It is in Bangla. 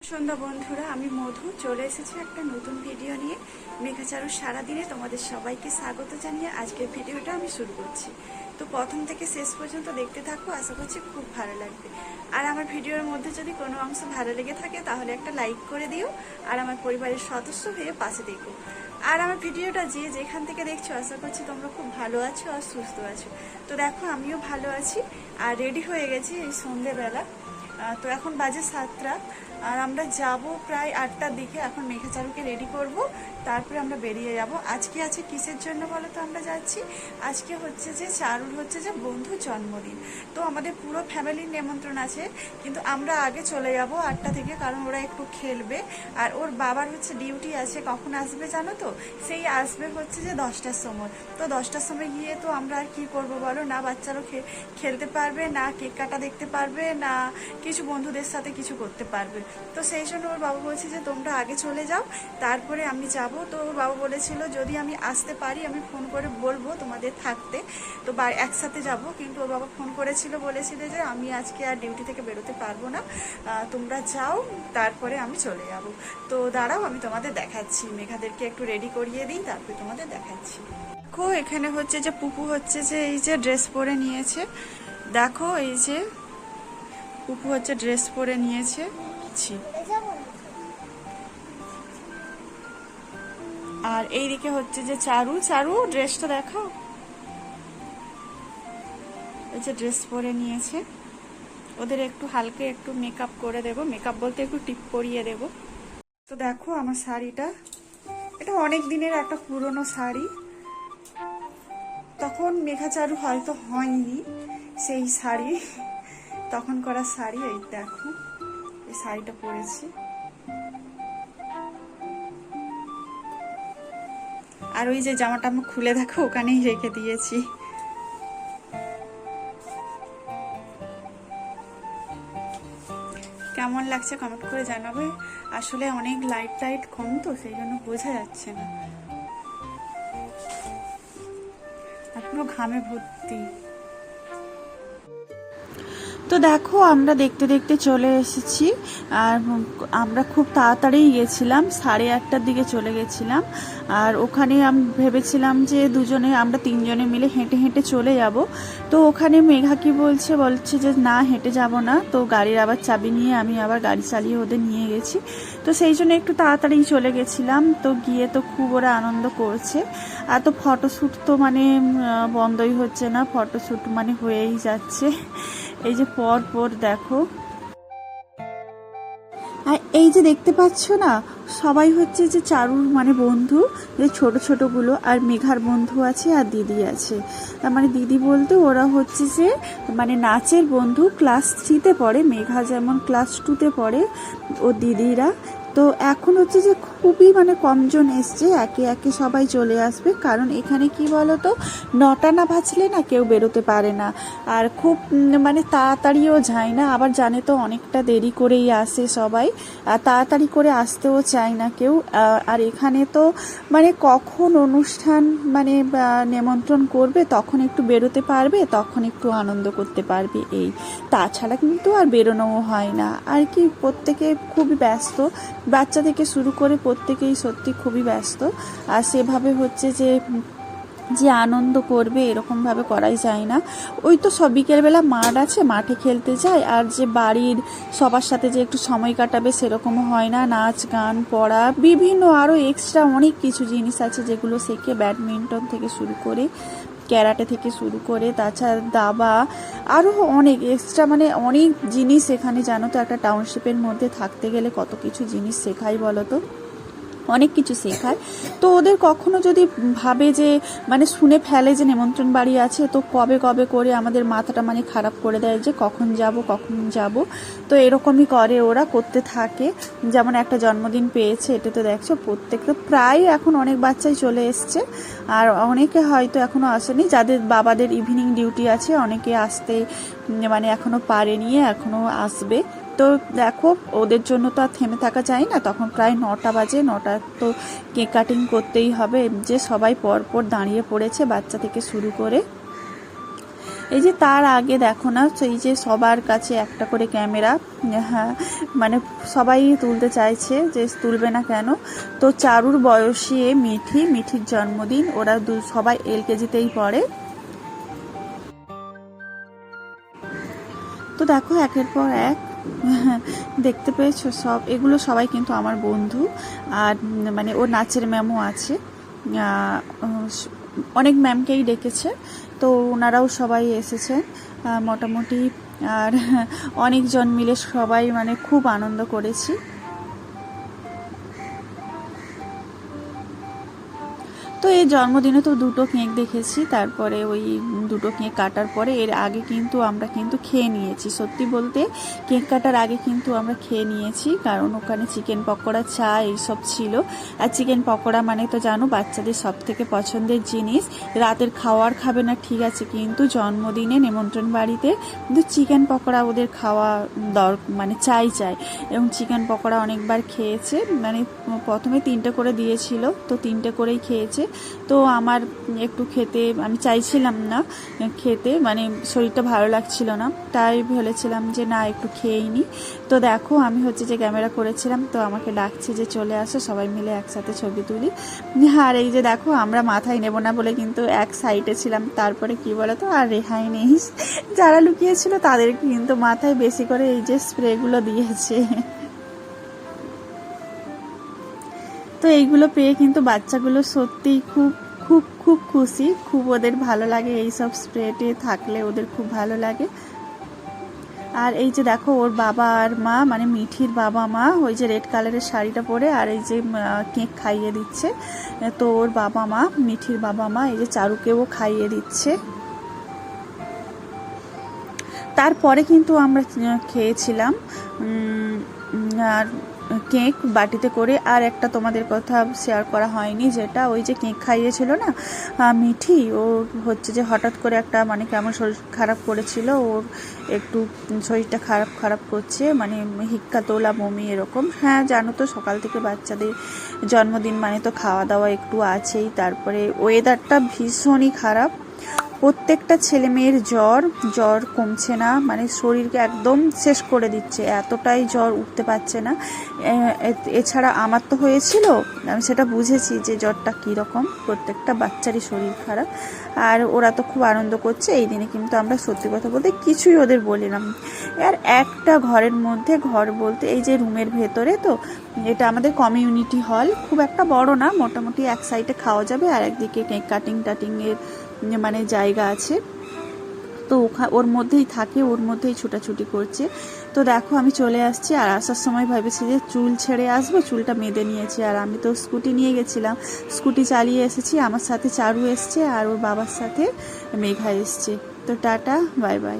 সন্ধ্যা বন্ধুরা, আমি মধু চলে এসেছি একটা নতুন ভিডিও নিয়ে। মেঘাচারুর সারাদিনে তোমাদের সবাইকে স্বাগত জানিয়ে আজকের ভিডিওটা আমি শুরু করছি। তো প্রথম থেকে শেষ পর্যন্ত দেখতে থাকো, আশা করছি খুব ভালো লাগবে। আর আমার ভিডিওর মধ্যে যদি কোনো অংশ ভালো লেগে থাকে তাহলে একটা লাইক করে দিও, আর আমার পরিবারের সদস্য হয়ে পাশে দেখো। আর আমার ভিডিওটা যে যেখান থেকে দেখছো, আশা করছি তোমরা খুব ভালো আছো আর সুস্থ আছো। তো দেখো, আমিও ভালো আছি আর রেডি হয়ে গেছি এই সন্ধেবেলা। তো এখন বাজে 7টা, আর আমরা যাব প্রায় 8টার দিকে। এখন মেঘাচারুকে রেডি করব, তারপরে আমরা বেরিয়ে যাব। আজকে আছে কিসের জন্য বলো তো আমরা যাচ্ছি? আজকে হচ্ছে যে চারুর হচ্ছে যে বন্ধু জন্মদিন। তো আমাদের পুরো ফ্যামিলির নিমন্ত্রণ আছে, কিন্তু আমরা আগে চলে যাব 8টা থেকে, কারণ ওরা একটু খেলবে। আর ওর বাবার হচ্ছে ডিউটি আছে, কখন আসবে জানো তো? সেই আসবে হচ্ছে যে 10টার সময়। তো 10টার সময় গিয়ে তো আমরা আর কি করবো বলো? না বাচ্চারও খেলতে পারবে, না কেক কাটা দেখতে পারবে, না কিছু বন্ধুদের সাথে কিছু করতে পারবে। তো সেই জন্য ওর বাবা বলছে যে তোমরা আগে চলে যাও, তারপরে আমি যাব। তো ওর বাবা বলেছিল যদি আমি আসতে পারি আমি ফোন করে বলবো তোমাদের থাকতে, তো একসাথে যাব। কিন্তু ওর বাবা ফোন করেছিল, বলেছিল যে আমি আজকে আর ডিউটি থেকে বেরোতে পারবো না, তোমরা যাও, তারপরে আমি চলে যাব। তো দাঁড়াও, আমি তোমাদের দেখাচ্ছি, মেঘাদেরকে একটু রেডি করিয়ে দিই, তারপরে তোমাদের দেখাচ্ছি। দেখো, এখানে হচ্ছে যে পুপু হচ্ছে যে এই যে ড্রেস পরে নিয়েছে। দেখো, এই যে পুপু হচ্ছে ড্রেস পরে নিয়েছে। আর এইদিকে হচ্ছে যে চারু চারু ড্রেসটা দেখাও। এই যে ড্রেস পরে নিয়েছে। ওদের একটু হালকা একটু মেকআপ করে দেবো, মেকআপ বলতে একটু টিপ পরিয়ে দেবো। তো দেখো আমার শাড়িটা, এটা অনেক দিনের একটা পুরনো শাড়ি, তখন মেঘাচারু হয়তো হয়নি সেই শাড়ি, তখন করা শাড়ি। এই দেখো, এই শাড়িটা পরেছি। আর ওই যে জামাটা আমি খুলে দেখো ওখানেই রেখে দিয়েছি। কেমন লাগছে কমেন্ট করে জানাবে। আসলে অনেক লাইট টাইট কম, তো সেই জন্য বোঝা যাচ্ছে না, এখনো ঘামে ভর্তি। তো দেখো, আমরা দেখতে দেখতে চলে এসেছি। আর আমরা খুব তাড়াতাড়ি গেছিলাম, 8:30টার দিকে চলে গেছিলাম। আর ওখানে আমি ভেবেছিলাম যে আমরা 3জনে মিলে হেঁটে হেঁটে চলে যাব। তো ওখানে মেঘা কি বলছে যে না, হেঁটে যাব না। তো গাড়ির আবার চাবি নিয়ে আমি আবার গাড়ি চালিয়ে ওদের নিয়ে গেছি। তো সেই জন্য একটু তাড়াতাড়ি চলে গেছিলাম। তো গিয়ে তো খুব ওরা আনন্দ করছে। আর তো ফটোশ্যুট তো মানে বন্ধই হচ্ছে না, ফটোশ্যুট মানে হয়েই যাচ্ছে। এই যে পর দেখো, আর এই যে দেখতে পাচ্ছ না, সবাই হচ্ছে যে চারুর মানে বন্ধু, যে ছোট ছোটগুলো। আর মেঘার বন্ধু আছে আর দিদি আছে। তার মানে দিদি বলতে ওরা হচ্ছে যে মানে নাচের বন্ধু, ক্লাস 3-তে পড়ে, মেঘা যেমন ক্লাস 2-তে পড়ে, ও দিদিরা। তো এখন হচ্ছে যে খুবই মানে কমজন এসছে, একে একে সবাই চলে আসবে। কারণ এখানে কি বলতো, 9টা না বাজলে না কেউ বেরোতে পারে না। আর খুব মানে তাড়াতাড়িও যায় না, আবার জানে তো অনেকটা দেরি করেই আসে সবাই, আর তাড়াতাড়ি করে আসতেও চায় না কেউ। আর এখানে তো মানে কখন অনুষ্ঠান মানে নিমন্ত্রণ করবে তখন একটু বেরোতে পারবে, তখন একটু আনন্দ করতে পারবে, এই। তাছাড়া কিন্তু আর বেরোনোও হয় না আর কি। প্রত্যেকে খুবই ব্যস্ত, বাচ্চা থেকে শুরু করে প্রত্যেকেই সত্যি খুবই ব্যস্ত। আর সেভাবে হচ্ছে যে আনন্দ করবে এরকমভাবে করাই যায় না। ওই তো সব বিকেলবেলা মাঠ আছে, মাঠে খেলতে যায়। আর যে বাড়ির সবার সাথে যে একটু সময় কাটাবে সেরকমও হয় না। নাচ গান পড়া বিভিন্ন আরও এক্সট্রা অনেক কিছু জিনিস আছে যেগুলো শেখে, ব্যাডমিন্টন থেকে শুরু করে, ক্যারাটে থেকে শুরু করে, তাছাড়া দাবা, আরও অনেক এক্সট্রা মানে অনেক জিনিস এখানে। জানো তো, একটা টাউনশিপের মধ্যে থাকতে গেলে কত কিছু জিনিস শেখাই বলো তো, অনেক কিছু শেখায়। তো ওদের কখনো যদি ভাবে যে মানে শুনে ফেলে যে নিমন্ত্রণ বাড়ি আছে, তো কবে কবে করে আমাদের মাথাটা মানে খারাপ করে দেয় যে কখন যাব। তো এরকমই করে, ওরা করতে থাকে। যেমন একটা জন্মদিন পেয়েছে, এটা তো দেখছো প্রত্যেকটা প্রায় এখন অনেক বাচ্চাই চলে এসছে। আর অনেকে হয়তো এখনো আসেনি, যাদের বাবাদের ইভিনিং ডিউটি আছে, অনেকে আসতে মানে এখনো পারেনি, এখনো আসবে। তো দেখো, ওদের জন্য তো আর থেমে থাকা যায় না। তখন প্রায় 9টা বাজে, 9টা তো কেক কাটিং করতেই হবে। যে সবাই পরপর দাঁড়িয়ে পড়েছে, বাচ্চা থেকে শুরু করে। এই যে তার আগে দেখো না, এই যে সবার কাছে একটা করে ক্যামেরা, হ্যাঁ মানে সবাই তুলতে চাইছে, যে তুলবে না কেন। তো চারুর বয়সী মিঠির জন্মদিন, ওরা সবাই LKG-তেই পড়ে। তো দেখো একের পর এক দেখতে পেয়েছো সব, এগুলো সবাই কিন্তু আমার বন্ধু। আর মানে ওর নাচের ম্যামও আছে, অনেক ম্যামকেই ডেকেছে, তো ওনারাও সবাই এসেছেন মোটামুটি। আর অনেকজন মিলে সবাই মানে খুব আনন্দ করেছি। তো এই জন্মদিনে তো দুটো কেক দেখেছি, তারপরে ওই দুটো কেক কাটার পরে এর আগে কিন্তু আমরা কিন্তু খেয়ে নিয়েছি। সত্যি বলতে কেক কাটার আগে কিন্তু আমরা খেয়ে নিয়েছি, কারণ ওখানে চিকেন পকোড়া, চা এইসব ছিল। আর চিকেন পকোড়া মানে তো জানো বাচ্চাদের সব থেকে পছন্দের জিনিস। রাতের খাওয়ার খাবে না ঠিক আছে, কিন্তু জন্মদিনে নেমন্ত্রণ বাড়িতে কিন্তু চিকেন পকোড়া ওদের খাওয়া মানে চাই। এবং চিকেন পকোড়া অনেকবার খেয়েছে, মানে প্রথমে 3টে করে দিয়েছিল, তো 3টে করেই খেয়েছে। তো আমার একটু খেতে আমি চাইছিলাম না খেতে, মানে শরীরটা ভালো লাগছিল না, তাই বলেছিলাম যে না একটু খেয়েই নি। তো দেখো আমি হচ্ছে যে ক্যামেরা করেছিলাম, তো আমাকে ডাকছে যে চলে আসো সবাই মিলে একসাথে ছবি তুলি। আর এই যে দেখো আমরা মাথায় নেব না বলে কিন্তু এক সাইডে ছিলাম। তারপরে কি বলতো, আর রেহাই নেই, যারা লুকিয়েছিল তাদের কিন্তু মাথায় বেশি করে এই যে স্প্রেগুলো দিয়েছে। তো এইগুলো পেয়ে কিন্তু বাচ্চাগুলো সত্যিই খুব খুব খুব খুশি, খুব ওদের ভালো লাগে, এইসব স্প্রেটে থাকলে ওদের খুব ভালো লাগে। আর এই যে দেখো ওর বাবা আর মা, মানে মিঠির বাবা মা, ওই যে রেড কালারের শাড়িটা পরে আর এই যে কেক খাইয়ে দিচ্ছে। তো ওর বাবা মা, মিঠির বাবা মা, এই যে চারুকেও খাইয়ে দিচ্ছে। তারপরে কিন্তু আমরা খেয়েছিলাম আর কেক বাটিতে করে। আর একটা তোমাদের কথা শেয়ার করা হয়নি, যেটা ওই যে কেক খাইয়েছিল না মিঠি, ওর হচ্ছে যে হঠাৎ করে একটা মানে কেমন শরীর খারাপ করেছিল, ওর একটু শরীরটা খারাপ করছে, মানে হিক্কা তোলা বমি এরকম। হ্যাঁ জানো তো সকাল থেকে বাচ্চাদের জন্মদিন মানে তো খাওয়া দাওয়া একটু আছেই, তারপরে ওয়েদারটা ভীষণই খারাপ, প্রত্যেকটা ছেলে মেয়ের জ্বর কমছে না, মানে শরীরকে একদম শেষ করে দিচ্ছে, এতটাই জ্বর উঠতে পারছে না। এছাড়া আমার তো হয়েছিল, আমি সেটা বুঝেছি যে জ্বরটা কীরকম, প্রত্যেকটা বাচ্চারই শরীর খারাপ। আর ওরা তো খুব আনন্দ করছে এই দিনে, কিন্তু আমরা সত্যি কথা বলতে কিছুই ওদের বলিলাম। আর একটা ঘরের মধ্যে, ঘর বলতে এই যে রুমের ভেতরে, তো এটা আমাদের কমিউনিটি হল, খুব একটা বড় না, মোটামুটি এক সাইডে খাওয়া যাবে আর একদিকে কেক কাটিংয়ের মানে জায়গা আছে। তো ওর মধ্যেই থাকে, ওর মধ্যেই ছোটাছুটি করছে। তো দেখো আমি চলে আসছি, আর আসার সময় ভেবেছি যে চুল ছেড়ে আসবো, চুলটা বেঁধে নিয়েছি। আর আমি তো স্কুটি নিয়ে গেছিলাম, স্কুটি চালিয়ে এসেছি, আমার সাথে চারু এসছে আর ওর বাবার সাথে মেঘা এসছে। তো টাটা, বাই বাই।